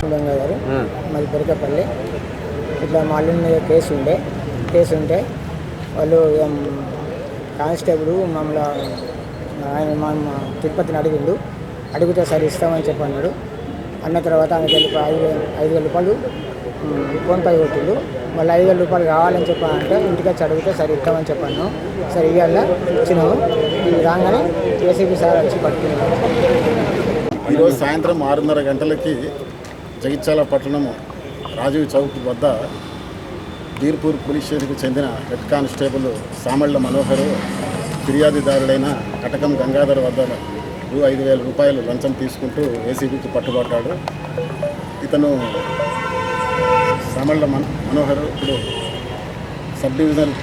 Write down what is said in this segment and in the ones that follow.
గారు మాది పెరకపల్లి. ఇట్లా మా అల్లుడి మీద కేసు ఉంటే వాళ్ళు కానిస్టేబుల్ మమ్మల్ని మా తిరుపతిని అడిగితే సరే ఇస్తామని చెప్పి అన్నాడు. అన్న తర్వాత ఆయనకి వెళ్ళి 5,000 రూపాయలు ఫోన్పే కొట్టిండు. మళ్ళీ 5,000 రూపాయలు కావాలని చెప్పాలంటే ఇంటికి వచ్చి అడిగితే సరే ఇస్తామని చెప్పాను. సరే ఇవాళ ఇచ్చినాము. ఇది రాగానే ఏసీపీ సార్ వచ్చి పట్టుకున్నాము. ఈరోజు సాయంత్రం 6:30 గంటలకి జగిత్యాల పట్టణము రాజీవ్ చౌక్ వద్ద బీర్పూర్ పోలీస్ స్టేషన్కి చెందిన హెడ్ కానిస్టేబుల్ సామళ్ళ మనోహర్ ఫిర్యాదుదారుడైన కటకం గంగాధర్ వద్ద 5,000 రూపాయలు లంచం తీసుకుంటూ ఏసీబీకి పట్టుబడ్డాడు. ఇతను సామళ్ళ మనోహర్ ఇప్పుడు సబ్ డివిజనల్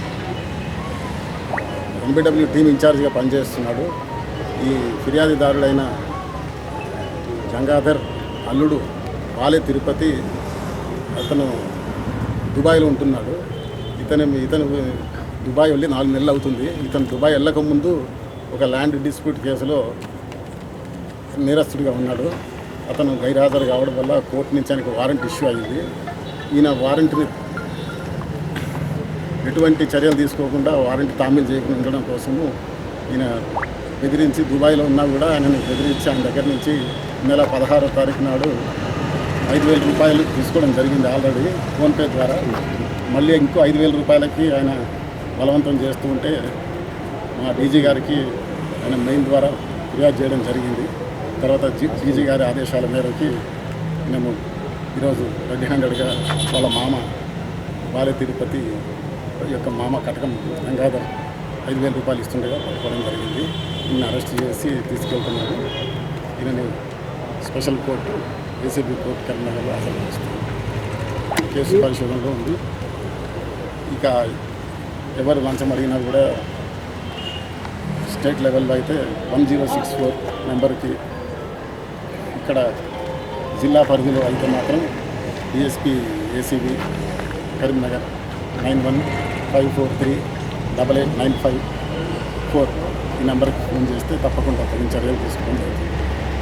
ఎంబీడబ్ల్యూ టీమ్ ఇన్ఛార్జిగా పనిచేస్తున్నాడు. ఈ ఫిర్యాదుదారుడైన గంగాధర్ అల్లుడు వాలే తిరుపతి అతను దుబాయ్లో ఉంటున్నాడు. ఇతను దుబాయ్ వెళ్ళి 4 నెలలు అవుతుంది. ఇతను దుబాయ్ వెళ్ళక ముందు ఒక ల్యాండ్ డిస్ప్యూట్ కేసులో నేరస్తుడిగా ఉన్నాడు. అతను గైర్హాజరు కావడం వల్ల కోర్టు నుంచి ఆయనకు వారెంట్ ఇష్యూ అయ్యింది. ఈయన వారెంట్ని ఎటువంటి చర్యలు తీసుకోకుండా వారెంట్ తామీలు చేయకుండా ఉండడం కోసము ఈయన బెదిరించి దుబాయ్లో ఉన్నా కూడా ఆయనను బెదిరించి ఆయన దగ్గర నుంచి నెల 16వ తారీఖు నాడు 5,000 రూపాయలు తీసుకోవడం జరిగింది ఆల్రెడీ ఫోన్పే ద్వారా. మళ్ళీ ఇంకో 5,000 రూపాయలకి ఆయన బలవంతం చేస్తూ ఉంటే మా డీజీ గారికి ఆయన మెయిల్ ద్వారా ఫిర్యాదు చేయడం జరిగింది. తర్వాత డీజీ గారి ఆదేశాల మేరకి మేము ఈరోజు రెడ్ హ్యాండెడ్గా వాళ్ళ మామ వాలే తిరుపతి యొక్క మామ కటకం గంగాధర్ 5,000 రూపాయలు ఇస్తుండగా పట్టుకోవడం జరిగింది. ఈయన అరెస్ట్ చేసి తీసుకెళ్తున్నాము. ఈయనని స్పెషల్ కోర్టు ఏసీబీ కోర్టు కరీంనగర్లో హాజరు చేస్తుంది. కేసు పరిశోధనలో ఉంది. ఇక ఎవరు లంచం అడిగినా కూడా స్టేట్ లెవెల్లో అయితే 1064 నెంబర్కి, ఇక్కడ జిల్లా పరిధిలో అయితే మాత్రం డిఎస్పీ ఏసీబీ కరీంనగర్ 9154388954 ఈ నెంబర్కి ఫోన్ చేస్తే తప్పకుండా తగిన చర్యలు తీసుకోవడం జరుగుతుంది.